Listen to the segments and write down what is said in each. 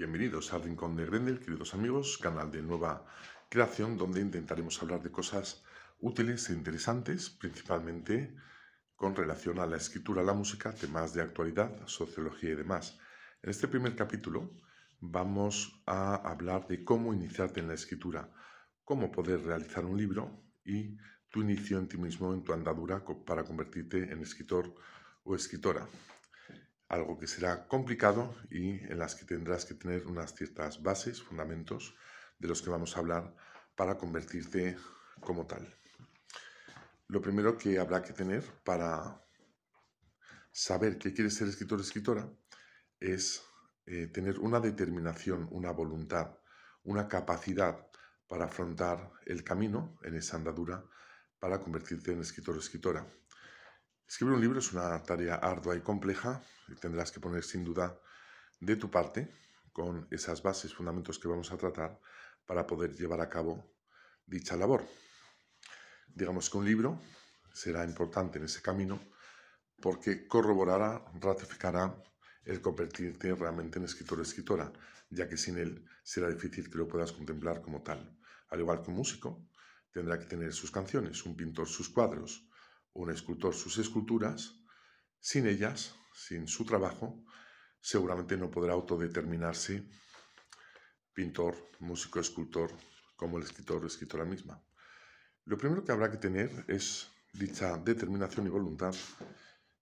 Bienvenidos al Rincón de Grendel, queridos amigos, canal de nueva creación donde intentaremos hablar de cosas útiles e interesantes, principalmente con relación a la escritura, la música, temas de actualidad, sociología y demás. En este primer capítulo vamos a hablar de cómo iniciarte en la escritura, cómo poder realizar un libro y tu inicio en ti mismo, en tu andadura para convertirte en escritor o escritora. Algo que será complicado y en las que tendrás que tener unas ciertas bases, fundamentos, de los que vamos a hablar para convertirte como tal. Lo primero que habrá que tener para saber que quieres ser escritor o escritora es tener una determinación, una voluntad, una capacidad para afrontar el camino en esa andadura para convertirte en escritor o escritora. Escribir un libro es una tarea ardua y compleja y tendrás que poner sin duda de tu parte con esas bases, fundamentos que vamos a tratar para poder llevar a cabo dicha labor. Digamos que un libro será importante en ese camino porque corroborará, ratificará el convertirte realmente en escritor o escritora, ya que sin él será difícil que lo puedas contemplar como tal. Al igual que un músico, tendrá que tener sus canciones, un pintor sus cuadros, un escultor sus esculturas. Sin ellas, sin su trabajo, seguramente no podrá autodeterminarse pintor, músico, escultor, como el escritor o escritora misma. Lo primero que habrá que tener es dicha determinación y voluntad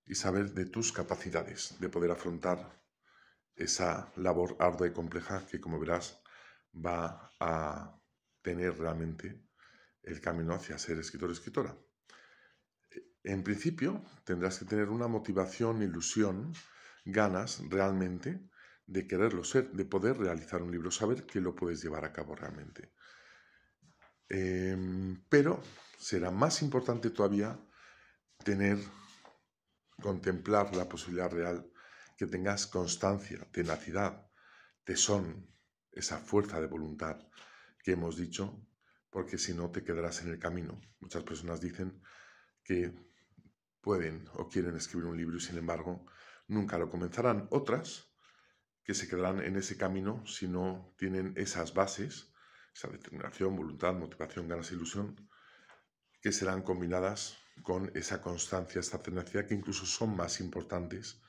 y saber de tus capacidades, de poder afrontar esa labor ardua y compleja que, como verás, va a tener realmente el camino hacia ser escritor o escritora. En principio, tendrás que tener una motivación, ilusión, ganas realmente de quererlo ser, de poder realizar un libro, saber que lo puedes llevar a cabo realmente. Pero será más importante todavía contemplar la posibilidad real, que tengas constancia, tenacidad, tesón, esa fuerza de voluntad que hemos dicho, porque si no te quedarás en el camino. Muchas personas dicen que pueden o quieren escribir un libro y sin embargo nunca lo comenzarán. Otras que se quedarán en ese camino si no tienen esas bases, esa determinación, voluntad, motivación, ganas e ilusión, que serán combinadas con esa constancia, esta tenacidad, que incluso son más importantes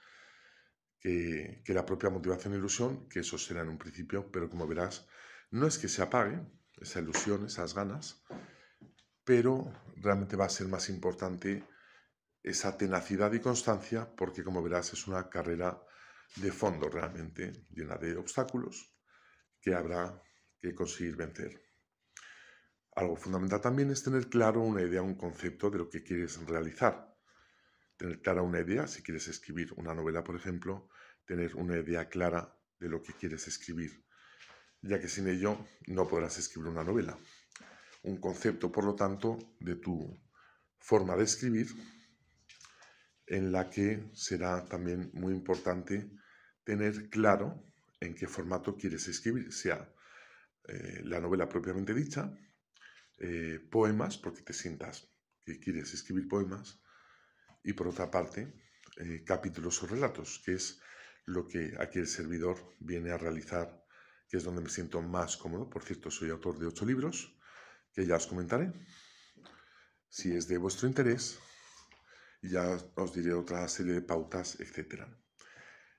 que la propia motivación e ilusión, que eso será en un principio, pero como verás, no es que se apague esa ilusión, esas ganas, pero realmente va a ser más importante esa tenacidad y constancia, porque como verás es una carrera de fondo realmente llena de obstáculos que habrá que conseguir vencer. Algo fundamental también es tener claro una idea, un concepto de lo que quieres realizar. Tener clara una idea, si quieres escribir una novela, por ejemplo, tener una idea clara de lo que quieres escribir, ya que sin ello no podrás escribir una novela. Un concepto, por lo tanto, de tu forma de escribir, en la que será también muy importante tener claro en qué formato quieres escribir, sea la novela propiamente dicha, poemas, porque te sientas que quieres escribir poemas, y por otra parte, capítulos o relatos, que es lo que aquí el servidor viene a realizar, que es donde me siento más cómodo. Por cierto, soy autor de 8 libros, que ya os comentaré. Si es de vuestro interés, ya os diré otra serie de pautas, etc.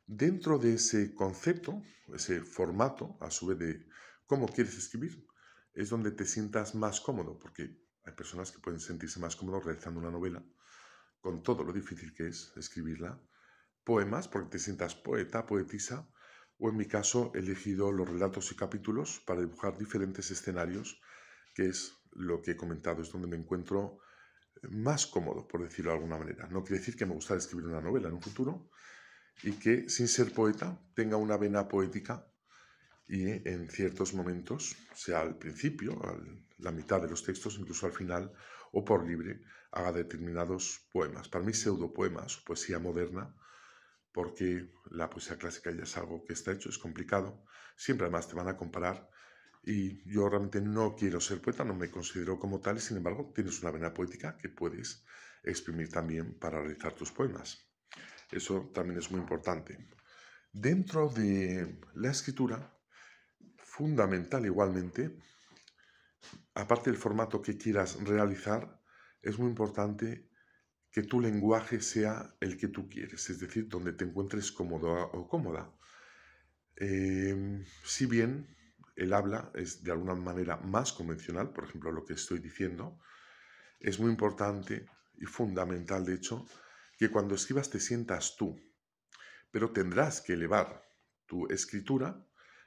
Dentro de ese concepto, ese formato, a su vez de cómo quieres escribir, es donde te sientas más cómodo, porque hay personas que pueden sentirse más cómodos realizando una novela, con todo lo difícil que es escribirla, poemas, porque te sientas poeta, poetisa, o en mi caso he elegido los relatos y capítulos para dibujar diferentes escenarios, que es lo que he comentado, es donde me encuentro más cómodo, por decirlo de alguna manera. No quiere decir que me gustaría escribir una novela en un futuro y que, sin ser poeta, tenga una vena poética y en ciertos momentos, sea al principio, a la mitad de los textos, incluso al final, o por libre, haga determinados poemas. Para mí, pseudopoemas o poesía moderna, porque la poesía clásica ya es algo que está hecho, es complicado. Siempre además te van a comparar y yo realmente no quiero ser poeta, no me considero como tal y sin embargo tienes una vena poética que puedes exprimir también para realizar tus poemas. Eso también es muy importante. Dentro de la escritura fundamental igualmente, aparte del formato que quieras realizar, es muy importante que tu lenguaje sea el que tú quieres, es decir, donde te encuentres cómodo o cómoda. Si bien el habla es de alguna manera más convencional, por ejemplo, lo que estoy diciendo, es muy importante y fundamental, de hecho, que cuando escribas te sientas tú, pero tendrás que elevar tu escritura,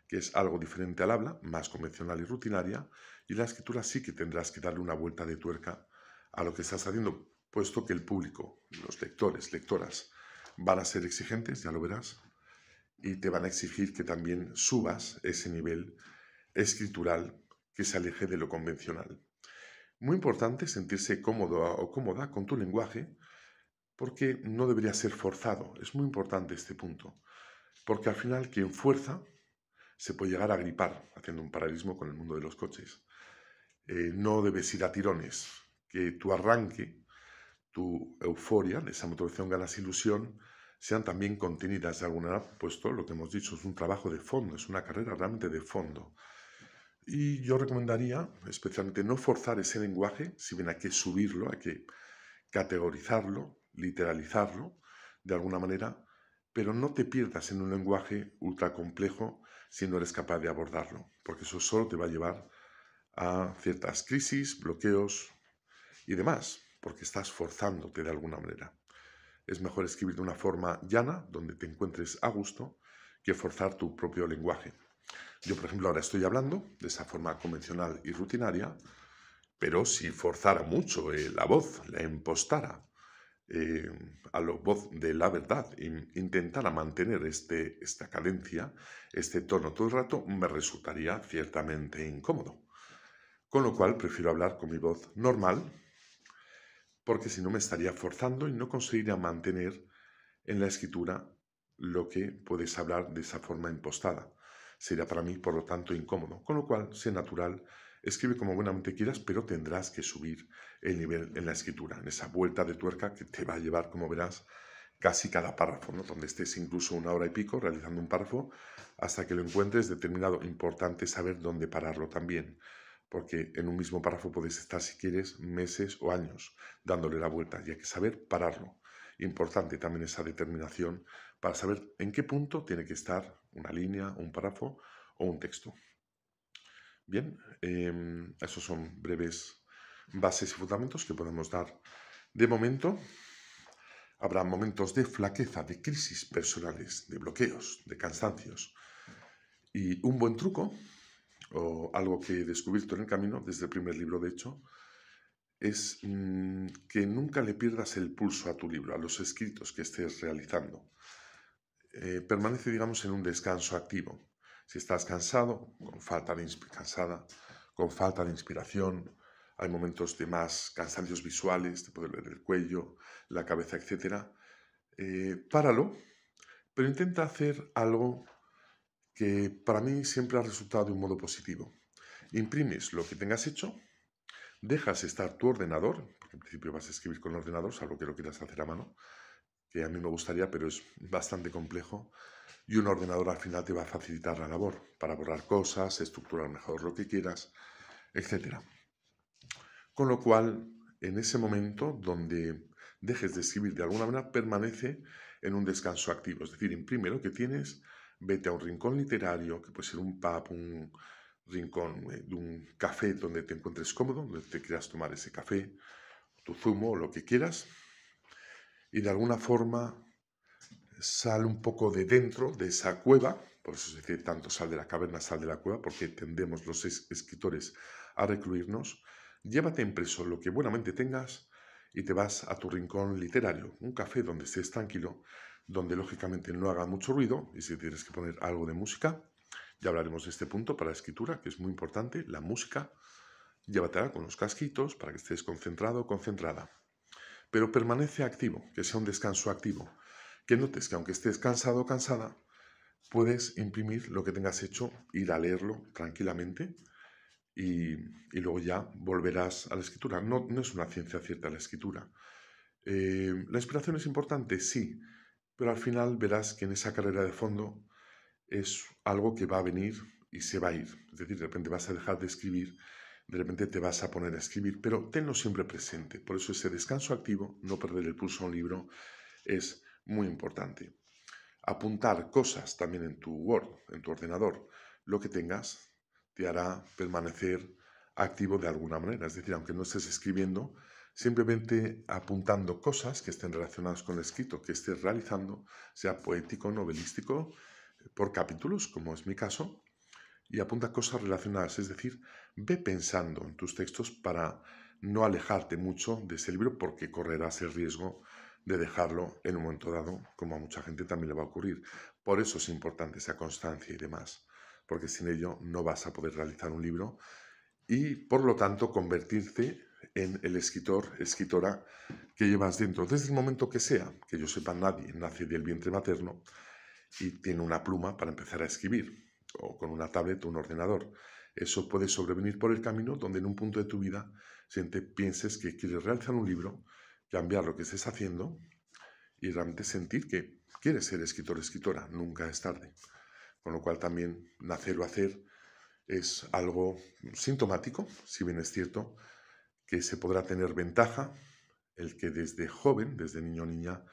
que es algo diferente al habla, más convencional y rutinaria, y la escritura sí que tendrás que darle una vuelta de tuerca a lo que estás haciendo, puesto que el público, los lectores, lectoras, van a ser exigentes, ya lo verás, y te van a exigir que también subas ese nivel escritural que se aleje de lo convencional. Muy importante sentirse cómodo o cómoda con tu lenguaje, porque no debería ser forzado. Es muy importante este punto, porque al final quien fuerza se puede llegar a gripar, haciendo un paralelismo con el mundo de los coches. No debes ir a tirones, que tu arranque, tu euforia, de esa motivación, ganas, ilusión, sean también contenidas de alguna manera, puesto lo que hemos dicho, es un trabajo de fondo, es una carrera realmente de fondo. Y yo recomendaría, especialmente, no forzar ese lenguaje, si bien hay que subirlo, hay que categorizarlo, literalizarlo, de alguna manera, pero no te pierdas en un lenguaje ultra complejo si no eres capaz de abordarlo, porque eso solo te va a llevar a ciertas crisis, bloqueos y demás, porque estás forzándote de alguna manera. Es mejor escribir de una forma llana, donde te encuentres a gusto, que forzar tu propio lenguaje. Yo, por ejemplo, ahora estoy hablando de esa forma convencional y rutinaria, pero si forzara mucho la voz, la impostara a la voz de la verdad, intentara mantener esta cadencia, este tono todo el rato, me resultaría ciertamente incómodo. Con lo cual prefiero hablar con mi voz normal, porque si no me estaría forzando y no conseguiría mantener en la escritura lo que puedes hablar de esa forma impostada. Sería para mí, por lo tanto, incómodo. Con lo cual, sé natural, escribe como buenamente quieras, pero tendrás que subir el nivel en la escritura, en esa vuelta de tuerca que te va a llevar, como verás, casi cada párrafo, ¿no? Donde estés incluso 1 hora y pico realizando un párrafo hasta que lo encuentres determinado. Importante saber dónde pararlo también, porque en un mismo párrafo puedes estar, si quieres, meses o años dándole la vuelta y hay que saber pararlo. Importante también esa determinación para saber en qué punto tiene que estar una línea, un párrafo o un texto. Bien, esos son breves bases y fundamentos que podemos dar. De momento, habrá momentos de flaqueza, de crisis personales, de bloqueos, de cansancios. Y un buen truco, o algo que he descubierto en el camino, desde el primer libro de hecho, es que nunca le pierdas el pulso a tu libro, a los escritos que estés realizando. Permanece, digamos, en un descanso activo. Si estás cansado, cansada, con falta de inspiración, hay momentos de más cansancios visuales, te puede doler el cuello, la cabeza, etc. Páralo, pero intenta hacer algo que para mí siempre ha resultado de un modo positivo. Imprimes lo que tengas hecho, dejas estar tu ordenador, porque en principio vas a escribir con el ordenador, salvo que lo quieras hacer a mano, que a mí me gustaría, pero es bastante complejo, y un ordenador al final te va a facilitar la labor para borrar cosas, estructurar mejor lo que quieras, etc. Con lo cual, en ese momento donde dejes de escribir de alguna manera, permanece en un descanso activo, es decir, imprime lo que tienes, vete a un rincón literario, que puede ser un pub, un rincón de un café donde te encuentres cómodo, donde te quieras tomar ese café, tu zumo o lo que quieras, y de alguna forma sal un poco de dentro de esa cueva, por eso se dice tanto sal de la caverna, sal de la cueva, porque tendemos los escritores a recluirnos. Llévate impreso lo que buenamente tengas y te vas a tu rincón literario, un café donde estés tranquilo, donde lógicamente no haga mucho ruido, y si tienes que poner algo de música, ya hablaremos de este punto para la escritura, que es muy importante, la música, llévatela con los casquitos para que estés concentrado o concentrada. Pero permanece activo, que sea un descanso activo, que notes que aunque estés cansado o cansada, puedes imprimir lo que tengas hecho, ir a leerlo tranquilamente y luego ya volverás a la escritura. No, no es una ciencia cierta la escritura. ¿La inspiración es importante? Sí, pero al final verás que en esa carrera de fondo es algo que va a venir y se va a ir. Es decir, de repente vas a dejar de escribir, de repente te vas a poner a escribir, pero tenlo siempre presente. Por eso ese descanso activo, no perder el pulso a un libro, es muy importante. Apuntar cosas también en tu Word, en tu ordenador, lo que tengas, te hará permanecer activo de alguna manera. Es decir, aunque no estés escribiendo, simplemente apuntando cosas que estén relacionadas con el escrito que estés realizando, sea poético, novelístico, por capítulos, como es mi caso, y apunta cosas relacionadas. Es decir, ve pensando en tus textos para no alejarte mucho de ese libro porque correrás el riesgo de dejarlo en un momento dado, como a mucha gente también le va a ocurrir. Por eso es importante esa constancia y demás, porque sin ello no vas a poder realizar un libro y, por lo tanto, convertirte en el escritor, escritora que llevas dentro. Desde el momento que sea, que yo sepa, nadie nace del vientre materno y tiene una pluma para empezar a escribir, o con una tablet o un ordenador. Eso puede sobrevenir por el camino donde en un punto de tu vida pienses que quieres realizar un libro, cambiar lo que estés haciendo y realmente sentir que quieres ser escritor o escritora. Nunca es tarde. Con lo cual también nacer o hacer es algo sintomático, si bien es cierto que se podrá tener ventaja el que desde joven, desde niño o niña,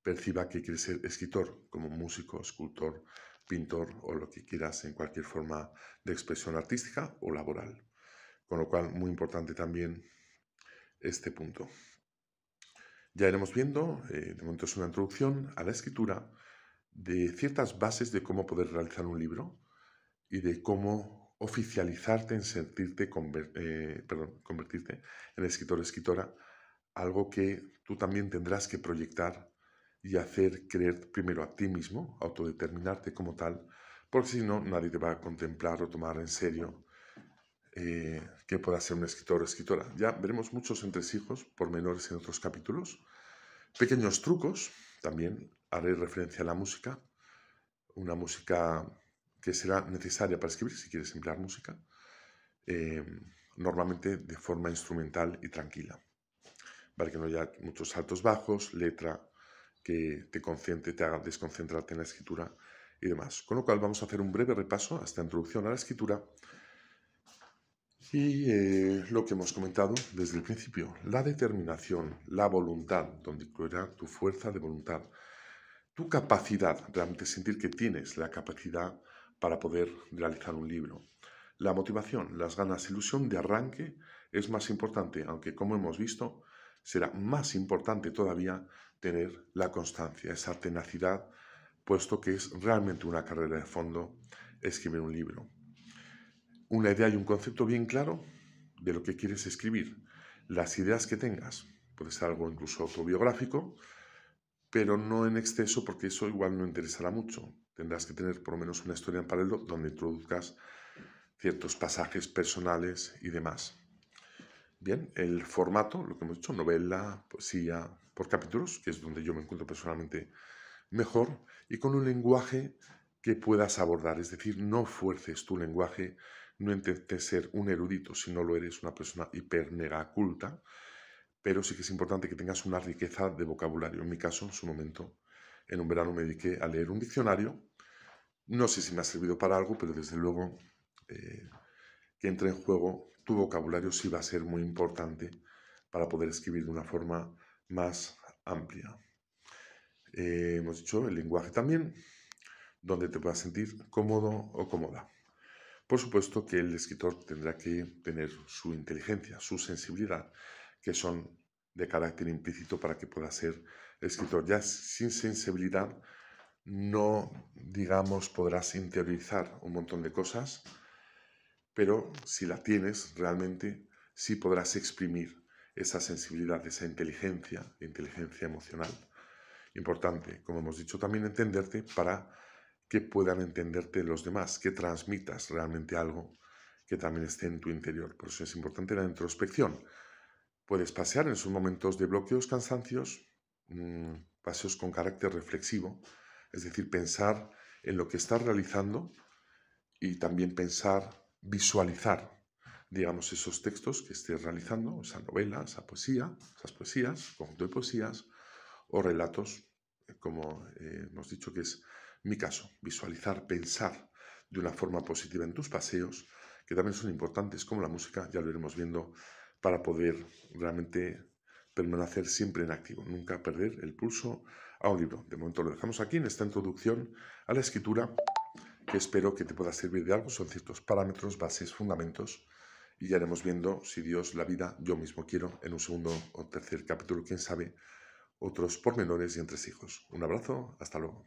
perciba que quiere ser escritor, como músico, escultor, pintor o lo que quieras en cualquier forma de expresión artística o laboral. Con lo cual, muy importante también este punto. Ya iremos viendo, de momento es una introducción a la escritura, de ciertas bases de cómo poder realizar un libro y de cómo oficializarte en convertirte en escritor o escritora, algo que tú también tendrás que proyectar y hacer creer primero a ti mismo, autodeterminarte como tal, porque si no, nadie te va a contemplar o tomar en serio que puedas ser un escritor o escritora. Ya veremos muchos entresijos pormenores en otros capítulos. Pequeños trucos, también haré referencia a la música, una música que será necesaria para escribir si quieres emplear música, normalmente de forma instrumental y tranquila, para que no haya muchos saltos bajos, letra que te concentre, te haga desconcentrarte en la escritura y demás. Con lo cual vamos a hacer un breve repaso a esta introducción a la escritura y lo que hemos comentado desde el principio, la determinación, la voluntad, donde incluirá tu fuerza de voluntad, tu capacidad, realmente sentir que tienes la capacidad para poder realizar un libro. La motivación, las ganas, ilusión de arranque es más importante, aunque como hemos visto, será más importante todavía tener la constancia, esa tenacidad, puesto que es realmente una carrera de fondo escribir un libro. Una idea y un concepto bien claro de lo que quieres escribir. Las ideas que tengas, puede ser algo incluso autobiográfico, pero no en exceso porque eso igual no interesará mucho. Tendrás que tener por lo menos una historia en paralelo donde introduzcas ciertos pasajes personales y demás. Bien, el formato, lo que hemos dicho, novela, poesía, por capítulos, que es donde yo me encuentro personalmente mejor, y con un lenguaje que puedas abordar. Es decir, no fuerces tu lenguaje, no intentes ser un erudito si no lo eres, una persona hiper mega culta, pero sí que es importante que tengas una riqueza de vocabulario. En mi caso, en su momento, en un verano me dediqué a leer un diccionario. No sé si me ha servido para algo, pero desde luego que entre en juego tu vocabulario sí va a ser muy importante para poder escribir de una forma más amplia. Hemos dicho el lenguaje también, donde te puedas sentir cómodo o cómoda. Por supuesto que el escritor tendrá que tener su inteligencia, su sensibilidad, que son de carácter implícito para que pueda ser escritor. Ya sin sensibilidad no, digamos, podrás interiorizar un montón de cosas, pero si la tienes realmente, sí podrás exprimir esa sensibilidad, esa inteligencia emocional. Importante, como hemos dicho, también entenderte para que puedan entenderte los demás, que transmitas realmente algo que también esté en tu interior. Por eso es importante la introspección. Puedes pasear en esos momentos de bloqueos, cansancios, paseos con carácter reflexivo, es decir, pensar en lo que estás realizando y también pensar, visualizar, digamos, esos textos que estés realizando, esa novela, esa poesía, esas poesías, conjunto de poesías o relatos, como hemos dicho que es mi caso, visualizar, pensar de una forma positiva en tus paseos, que también son importantes, como la música, ya lo iremos viendo, para poder realmente permanecer siempre en activo, nunca perder el pulso a un libro. De momento lo dejamos aquí en esta introducción a la escritura, que espero que te pueda servir de algo. Son ciertos parámetros, bases, fundamentos, y ya iremos viendo, si Dios, la vida, yo mismo quiero, en un segundo o tercer capítulo, quién sabe, otros pormenores y entresijos. Un abrazo, hasta luego.